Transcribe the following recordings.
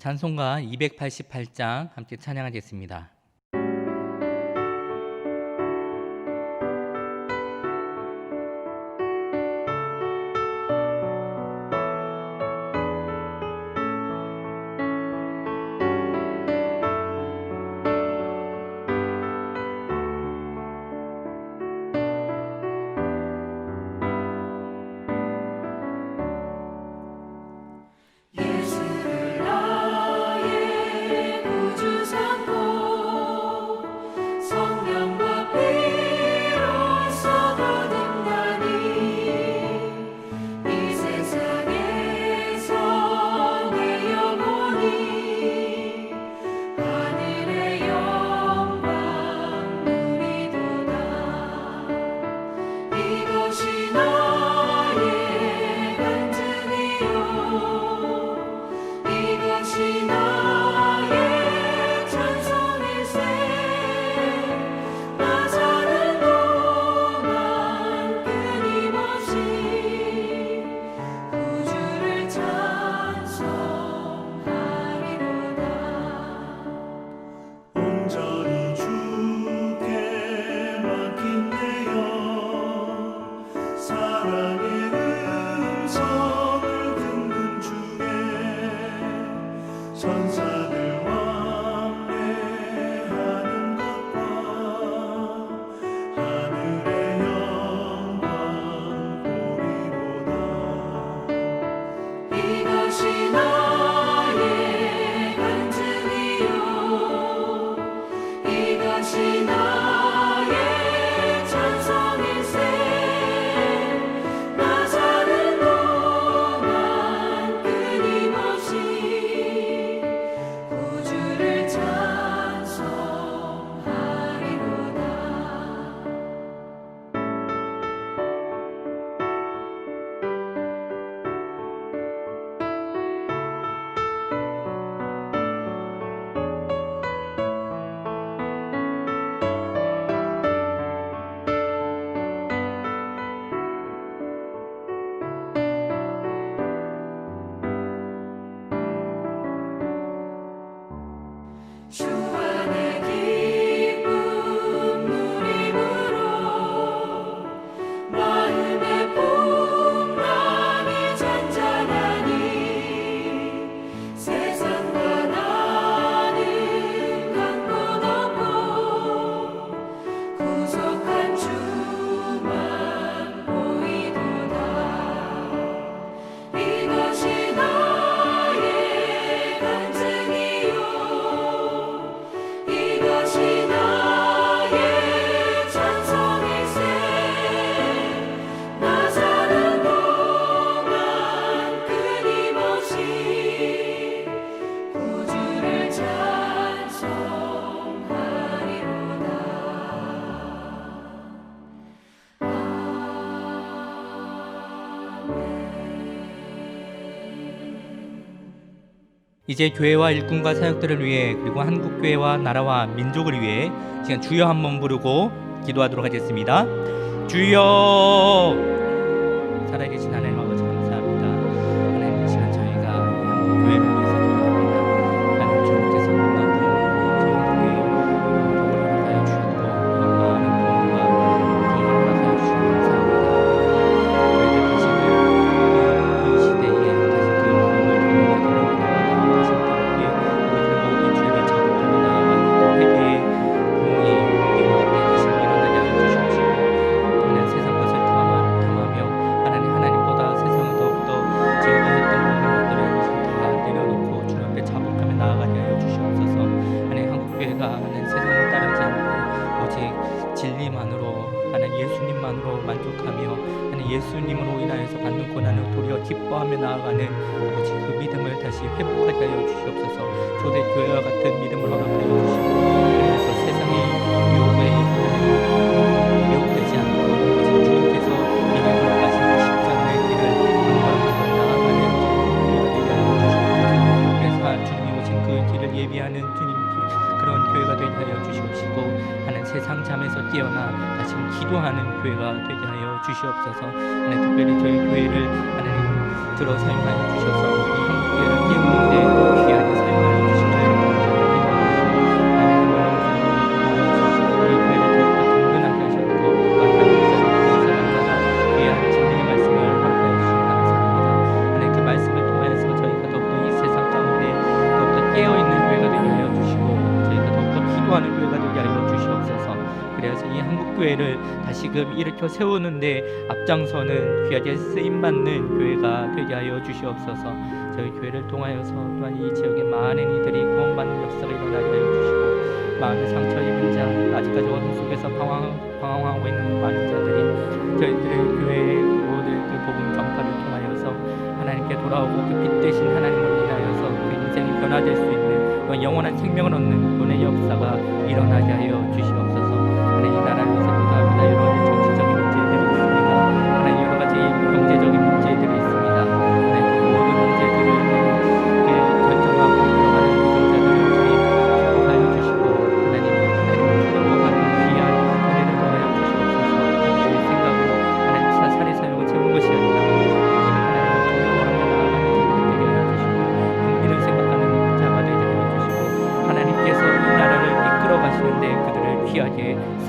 찬송가 288장 함께 찬양하겠습니다. 이제 교회와 일꾼과 사역들을 위해 그리고 한국교회와 나라와 민족을 위해 지금 주여 한번 부르고 기도하도록 하겠습니다. 주여. 살아계신 하나님 아버지 감사합니다. 하나님 이 시간 저희가 한국교회를 위해서 기도합니다. 하나님 주님께서 놀라운 저희 한국교회에 복을 허락하여 주셨고 많은 도움과 허락하여 주시고 감사합니다. 저희들 다시 이 시대에 다시 그 도움을 경험하기를 예수님으로 인하여서 받는 고난을 도리어 기뻐하며 나아가는 아버지 그 믿음을 다시 회복하게 하여 주시옵소서. 초대교회와 같은 믿음을 허락하여 주시고 그래서 세상의 유혹에 유혹되지 않고 아버지 주님께서 미리 허락하신 그 십자가의 길을 강구하며 나아가는 교회가 되게 하여 주시옵소서. 그래서 주님이 오신 그 길을 예비하는 주님 그런 교회가 되게 하여 주시옵시고 하는 세상 잠에서 깨어나 다시 기도하는 교회가 되게 하여 주시옵소서. 하나님 특별히 저희 교회를 하나님 들어 사용하여 주셔서 이 한국교회를 깨우는데 귀하게 사용하여 위하여서 이 한국교회를 다시금 일으켜 세우는데 앞장서는 귀하게 쓰임받는 교회가 되게 하여 주시옵소서. 저희 교회를 통하여서 또한 이 지역의 많은 이들이 구원받는 역사가 일어나게 하여 주시고, 마음의 상처 입은 자, 아직까지 어둠 속에서 방황하고 있는 많은 자들이 저희들의 교회의 모든 그 복음 전파를 통하여서 하나님께 돌아오고 그 빛 대신 하나님으로 인하여서 그 인생이 변화될 수 있는 그 영원한 생명을 얻는 구원의 역사가 일어나게 하여 주시옵소서. 하나님, 이 나라를 위해서 기도합니다. 여러 가지 정치적인 문제들이 있습니다. 하나님, 여러 가지 경제적인 문제들이 있습니다. 하나님, 그 모든 문제들을 결정하고 들어가는 우정자들을 주님 축복하여 주시고, 하나님을 기도하는 귀한 은혜를 더하여 주시옵소서. 우리의 생각으로 하나님 사사리 사용을 채우는 것이 아니라 하나님을 두려워하며 나아가는 자들이 되게 하여 주시고, 긍휼을 생각하는 자가 되게 하여 주시고, 하나님께서 이 나라를 이끌어 가시는데 그들을 귀하게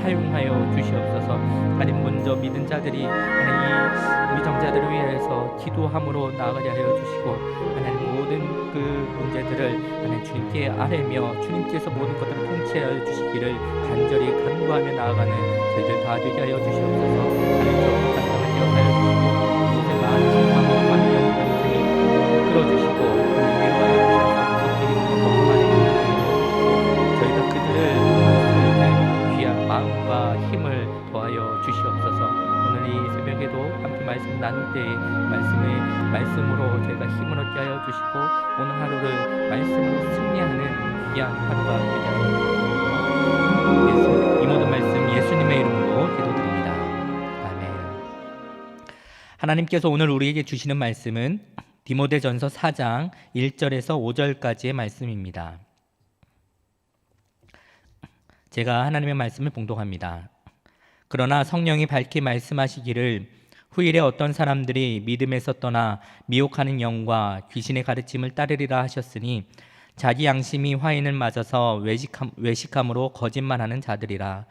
사용하여 주시옵소서. 하나님, 먼저 믿은 자들이 하나님 이 위정자들을 위해서 기도함으로 나아가게 하여 주시고, 하나님 모든 그 문제들을 하나님 주님께 아뢰며 주님께서 모든 것들을 통치하여 주시기를 간절히 간구하며 나아가는 저희들 다 되게 하여 주시옵소서. 하나님, 조금 간단하게 하여 주시고 이곳에 많은 신앙과 많은 영혼들이 끌어주시고 위로하여 주셔서 길이 복음만에 저희가 그들을 도울 수 있는 귀한 마음과 힘을 더하여 주시옵소서. 오늘 이 새벽에도 함께 말씀 나눌 때에 말씀으로 저희가 힘을 얻게 하여 주시고, 오늘 하루를 말씀으로 승리하는 귀한 하루가 되게 하여 주시옵소서. 이 모든 말씀 예수님의 이름으로 기도드립니다. 아멘. 하나님께서 오늘 우리에게 주시는 말씀은 디모데전서 4장 1절에서 5절까지의 말씀입니다. 제가 하나님의 말씀을 봉독합니다. 그러나 성령이 밝히 말씀하시기를 후일에 어떤 사람들이 믿음에서 떠나 미혹하는 영과 귀신의 가르침을 따르리라 하셨으니 자기 양심이 화인을 맞아서 외식함으로 거짓말하는 자들이라.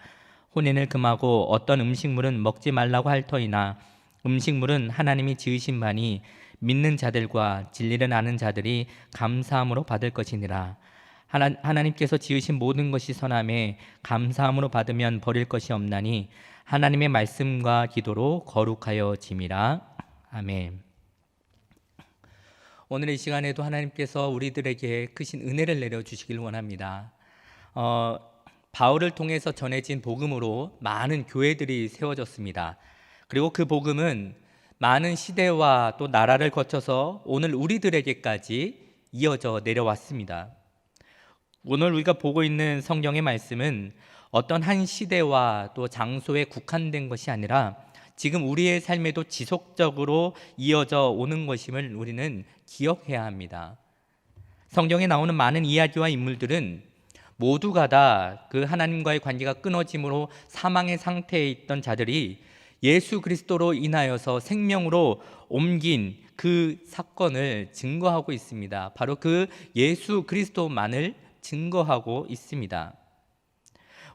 혼인을 금하고 어떤 음식물은 먹지 말라고 할 터이나 음식물은 하나님이 지으신 바니 믿는 자들과 진리를 아는 자들이 감사함으로 받을 것이니라. 하나님께서 지으신 모든 것이 선함에 감사함으로 받으면 버릴 것이 없나니 하나님의 말씀과 기도로 거룩하여 짐이라. 아멘. 오늘 이 시간에도 하나님께서 우리들에게 크신 은혜를 내려주시길 원합니다. 바울을 통해서 전해진 복음으로 많은 교회들이 세워졌습니다. 그리고 그 복음은 많은 시대와 또 나라를 거쳐서 오늘 우리들에게까지 이어져 내려왔습니다. 오늘 우리가 보고 있는 성경의 말씀은 어떤 한 시대와 또 장소에 국한된 것이 아니라 지금 우리의 삶에도 지속적으로 이어져 오는 것임을 우리는 기억해야 합니다. 성경에 나오는 많은 이야기와 인물들은 모두가 다 그 하나님과의 관계가 끊어짐으로 사망의 상태에 있던 자들이 예수 그리스도로 인하여서 생명으로 옮긴 그 사건을 증거하고 있습니다. 바로 그 예수 그리스도만을 증거하고 있습니다.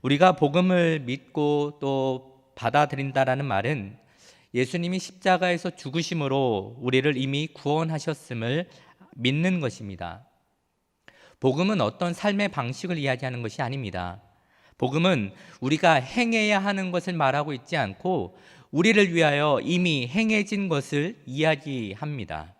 우리가 복음을 믿고 또 받아들인다라는 말은 예수님이 십자가에서 죽으심으로 우리를 이미 구원하셨음을 믿는 것입니다. 복음은 어떤 삶의 방식을 이야기하는 것이 아닙니다. 복음은 우리가 행해야 하는 것을 말하고 있지 않고 우리를 위하여 이미 행해진 것을 이야기합니다.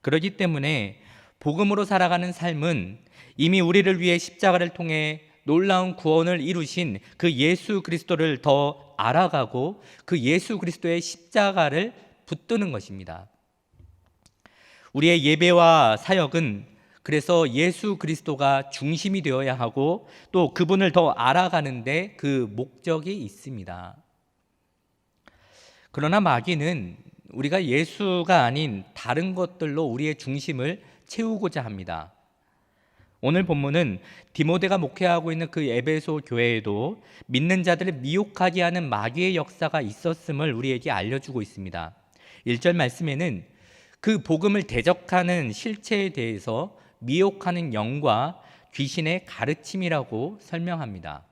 그렇기 때문에 복음으로 살아가는 삶은 이미 우리를 위해 십자가를 통해 놀라운 구원을 이루신 그 예수 그리스도를 더 알아가고 그 예수 그리스도의 십자가를 붙드는 것입니다. 우리의 예배와 사역은 그래서 예수 그리스도가 중심이 되어야 하고 또 그분을 더 알아가는데 그 목적이 있습니다. 그러나 마귀는 우리가 예수가 아닌 다른 것들로 우리의 중심을 채우고자 합니다. 오늘 본문은 디모데가 목회하고 있는 그 에베소 교회에도 믿는 자들을 미혹하게 하는 마귀의 역사가 있었음을 우리에게 알려주고 있습니다. 1절 말씀에는 그 복음을 대적하는 실체에 대해서 미혹하는 영과 귀신의 가르침이라고 설명합니다.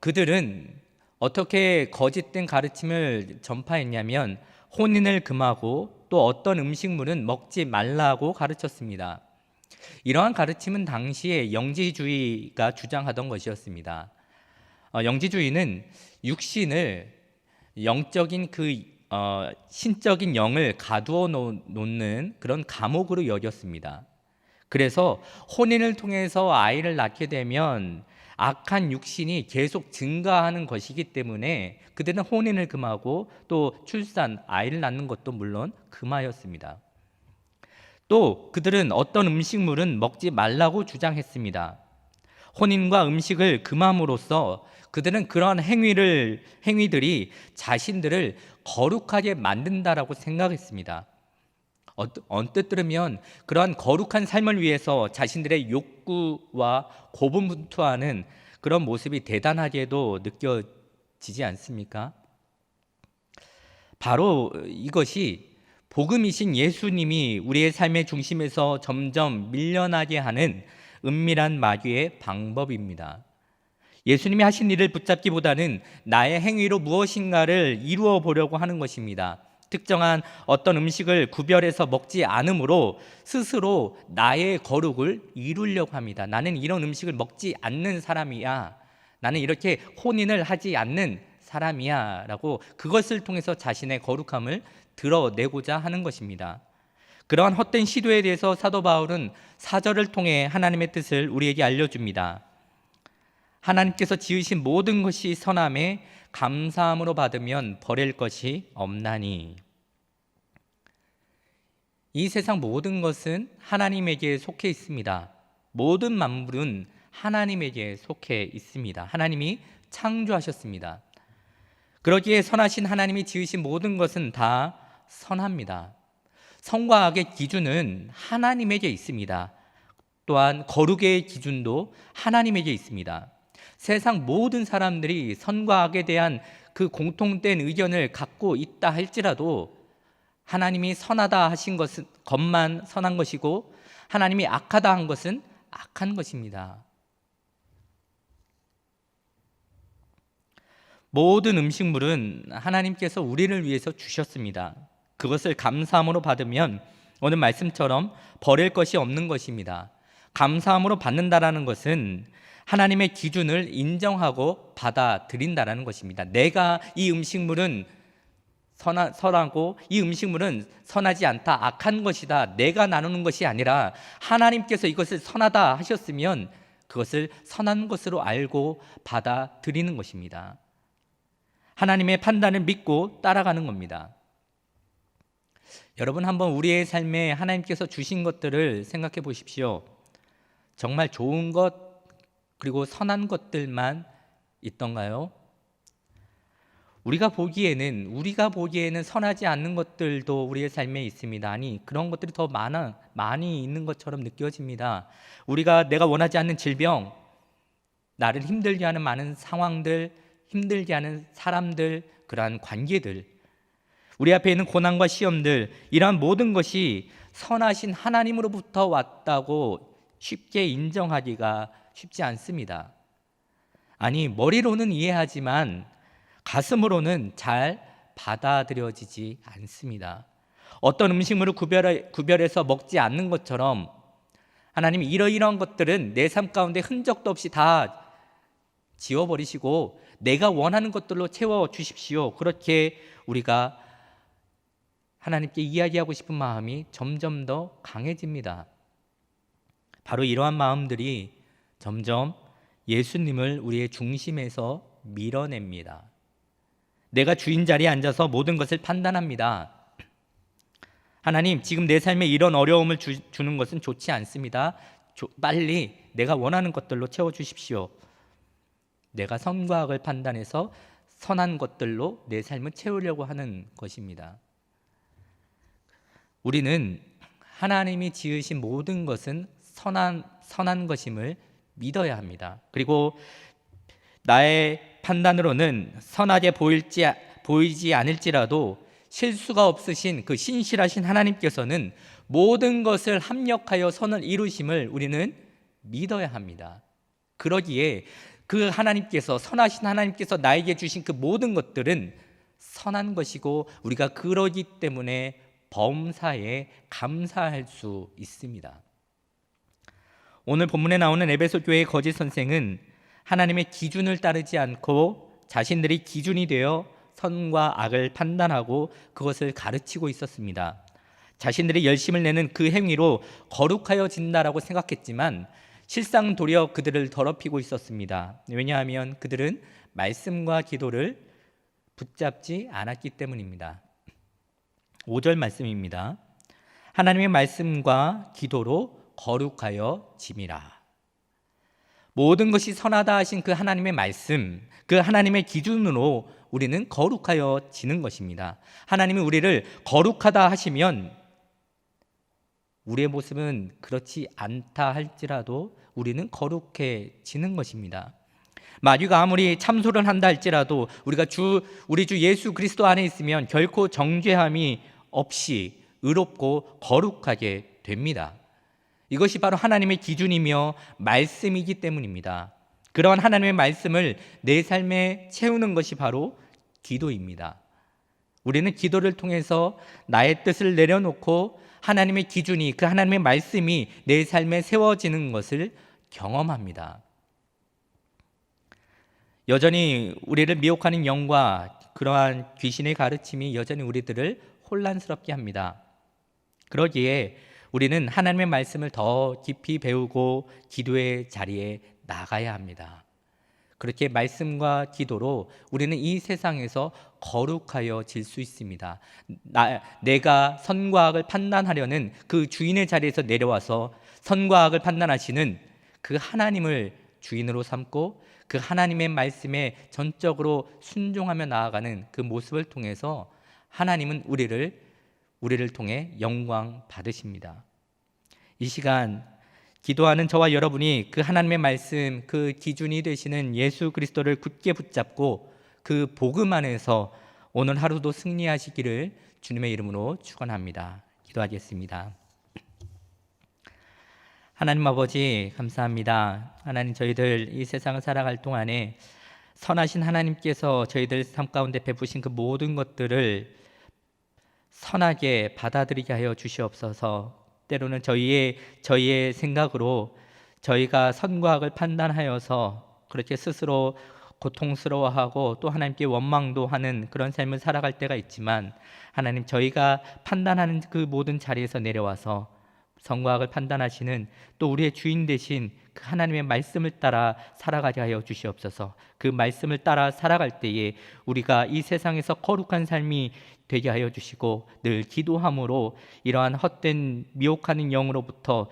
그들은 어떻게 거짓된 가르침을 전파했냐면 혼인을 금하고 또 어떤 음식물은 먹지 말라고 가르쳤습니다. 이러한 가르침은 당시에 영지주의가 주장하던 것이었습니다. 영지주의는 육신을 영적인 신적인 영을 가두어 놓는 그런 감옥으로 여겼습니다. 그래서 혼인을 통해서 아이를 낳게 되면 악한 육신이 계속 증가하는 것이기 때문에 그들은 혼인을 금하고 또 출산, 아이를 낳는 것도 물론 금하였습니다. 또 그들은 어떤 음식물은 먹지 말라고 주장했습니다. 혼인과 음식을 금함으로써 그들은 그러한 행위들이 자신들을 거룩하게 만든다라고 생각했습니다. 언뜻 들으면 그러한 거룩한 삶을 위해서 자신들의 욕구와 고분분투하는 그런 모습이 대단하게도 느껴지지 않습니까? 바로 이것이 복음이신 예수님이 우리의 삶의 중심에서 점점 밀려나게 하는 은밀한 마귀의 방법입니다. 예수님이 하신 일을 붙잡기보다는 나의 행위로 무엇인가를 이루어 보려고 하는 것입니다. 특정한 어떤 음식을 구별해서 먹지 않으므로 스스로 나의 거룩을 이루려고 합니다. 나는 이런 음식을 먹지 않는 사람이야. 나는 이렇게 혼인을 하지 않는 사람이야 라고 그것을 통해서 자신의 거룩함을 드러내고자 하는 것입니다. 그러한 헛된 시도에 대해서 사도 바울은 사절을 통해 하나님의 뜻을 우리에게 알려줍니다. 하나님께서 지으신 모든 것이 선함에 감사함으로 받으면 버릴 것이 없나니. 이 세상 모든 것은 하나님에게 속해 있습니다. 모든 만물은 하나님에게 속해 있습니다. 하나님이 창조하셨습니다. 그러기에 선하신 하나님이 지으신 모든 것은 다 선합니다. 선과 악의 기준은 하나님에게 있습니다. 또한 거룩의 기준도 하나님에게 있습니다. 세상 모든 사람들이 선과 악에 대한 그 공통된 의견을 갖고 있다 할지라도 하나님이 선하다 하신 것만 선한 것이고 하나님이 악하다 한 것은 악한 것입니다. 모든 음식물은 하나님께서 우리를 위해서 주셨습니다. 그것을 감사함으로 받으면 오늘 말씀처럼 버릴 것이 없는 것입니다. 감사함으로 받는다라는 것은 하나님의 기준을 인정하고 받아들인다라는 것입니다. 내가 이 음식물은 선하고 이 음식물은 선하지 않다, 악한 것이다, 내가 나누는 것이 아니라 하나님께서 이것을 선하다 하셨으면 그것을 선한 것으로 알고 받아들이는 것입니다. 하나님의 판단을 믿고 따라가는 겁니다. 여러분 한번 우리의 삶에 하나님께서 주신 것들을 생각해 보십시오. 정말 좋은 것 그리고 선한 것들만 있던가요? 우리가 보기에는 선하지 않는 것들도 우리의 삶에 있습니다. 아니 그런 것들이 더 많이 있는 것처럼 느껴집니다. 내가 원하지 않는 질병, 나를 힘들게 하는 많은 상황들, 힘들게 하는 사람들, 그러한 관계들, 우리 앞에 있는 고난과 시험들, 이러한 모든 것이 선하신 하나님으로부터 왔다고 쉽게 인정하기가 쉽지 않습니다. 아니 머리로는 이해하지만 가슴으로는 잘 받아들여지지 않습니다. 어떤 음식물을 구별해서 먹지 않는 것처럼 하나님이 이러이러한 것들은 내 삶 가운데 흔적도 없이 다 지워버리시고 내가 원하는 것들로 채워주십시오. 그렇게 우리가 하나님께 이야기하고 싶은 마음이 점점 더 강해집니다. 바로 이러한 마음들이 점점 예수님을 우리의 중심에서 밀어냅니다. 내가 주인 자리에 앉아서 모든 것을 판단합니다. 하나님, 지금 내 삶에 이런 어려움을 주는 것은 좋지 않습니다. 빨리 내가 원하는 것들로 채워주십시오. 내가 선과 악을 판단해서 선한 것들로 내 삶을 채우려고 하는 것입니다. 우리는 하나님이 지으신 모든 것은 선한 것임을 믿어야 합니다. 그리고 나의 판단으로는 선하게 보이지 않을지라도 실수가 없으신 그 신실하신 하나님께서는 모든 것을 합력하여 선을 이루심을 우리는 믿어야 합니다. 그러기에 그 하나님께서, 선하신 하나님께서 나에게 주신 그 모든 것들은 선한 것이고 우리가 그러기 때문에 범사에 감사할 수 있습니다. 오늘 본문에 나오는 에베소 교회의 거짓 선생은 하나님의 기준을 따르지 않고 자신들이 기준이 되어 선과 악을 판단하고 그것을 가르치고 있었습니다. 자신들이 열심을 내는 그 행위로 거룩하여진다라고 생각했지만 실상 도리어 그들을 더럽히고 있었습니다. 왜냐하면 그들은 말씀과 기도를 붙잡지 않았기 때문입니다. 5절 말씀입니다. 하나님의 말씀과 기도로 거룩하여 짐이라. 모든 것이 선하다 하신 그 하나님의 말씀, 그 하나님의 기준으로 우리는 거룩하여 지는 것입니다. 하나님이 우리를 거룩하다 하시면 우리의 모습은 그렇지 않다 할지라도 우리는 거룩해지는 것입니다. 마귀가 아무리 참소를 한다 할지라도 우리 주 예수 그리스도 안에 있으면 결코 정죄함이 없이 의롭고 거룩하게 됩니다. 이것이 바로 하나님의 기준이며 말씀이기 때문입니다. 그러한 하나님의 말씀을 내 삶에 채우는 것이 바로 기도입니다. 우리는 기도를 통해서 나의 뜻을 내려놓고 하나님의 기준이, 그 하나님의 말씀이 내 삶에 세워지는 것을 경험합니다. 여전히 우리를 미혹하는 영과 그러한 귀신의 가르침이 여전히 우리들을 혼란스럽게 합니다. 그러기에 우리는 하나님의 말씀을 더 깊이 배우고 기도의 자리에 나가야 합니다. 그렇게 말씀과 기도로 우리는 이 세상에서 거룩하여질 수 있습니다. 내가 선과 악을 판단하려는 그 주인의 자리에서 내려와서 선과 악을 판단하시는 그 하나님을 주인으로 삼고 그 하나님의 말씀에 전적으로 순종하며 나아가는 그 모습을 통해서 하나님은 우리를 통해 영광 받으십니다. 이 시간 기도하는 저와 여러분이 그 하나님의 말씀, 그 기준이 되시는 예수 그리스도를 굳게 붙잡고 그 복음 안에서 오늘 하루도 승리하시기를 주님의 이름으로 축원합니다. 기도하겠습니다. 하나님 아버지 감사합니다. 하나님, 저희들 이 세상을 살아갈 동안에 선하신 하나님께서 저희들 삶 가운데 베푸신 그 모든 것들을 선하게 받아들이게 하여 주시옵소서. 때로는 저희의 생각으로 저희가 선과 악을 판단하여서 그렇게 스스로 고통스러워하고 또 하나님께 원망도 하는 그런 삶을 살아갈 때가 있지만, 하나님, 저희가 판단하는 그 모든 자리에서 내려와서 선과 악을 판단하시는 또 우리의 주인 되신 그 하나님의 말씀을 따라 살아가게 하여 주시옵소서. 그 말씀을 따라 살아갈 때에 우리가 이 세상에서 거룩한 삶이 되게 하여 주시고, 늘 기도함으로 이러한 헛된 미혹하는 영으로부터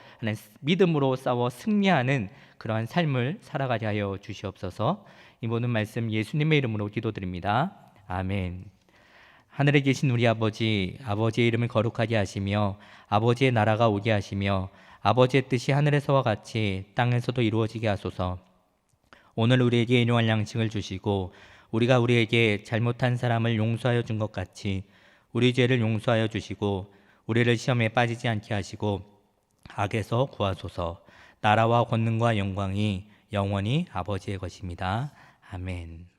믿음으로 싸워 승리하는 그러한 삶을 살아가게 하여 주시옵소서. 이 모든 말씀 예수님의 이름으로 기도드립니다. 아멘. 하늘에 계신 우리 아버지, 아버지의 이름을 거룩하게 하시며 아버지의 나라가 오게 하시며 아버지의 뜻이 하늘에서와 같이 땅에서도 이루어지게 하소서. 오늘 우리에게 일용할 양식을 주시고 우리가 우리에게 잘못한 사람을 용서하여 준 것 같이 우리 죄를 용서하여 주시고 우리를 시험에 빠지지 않게 하시고 악에서 구하소서. 나라와 권능과 영광이 영원히 아버지의 것입니다. 아멘.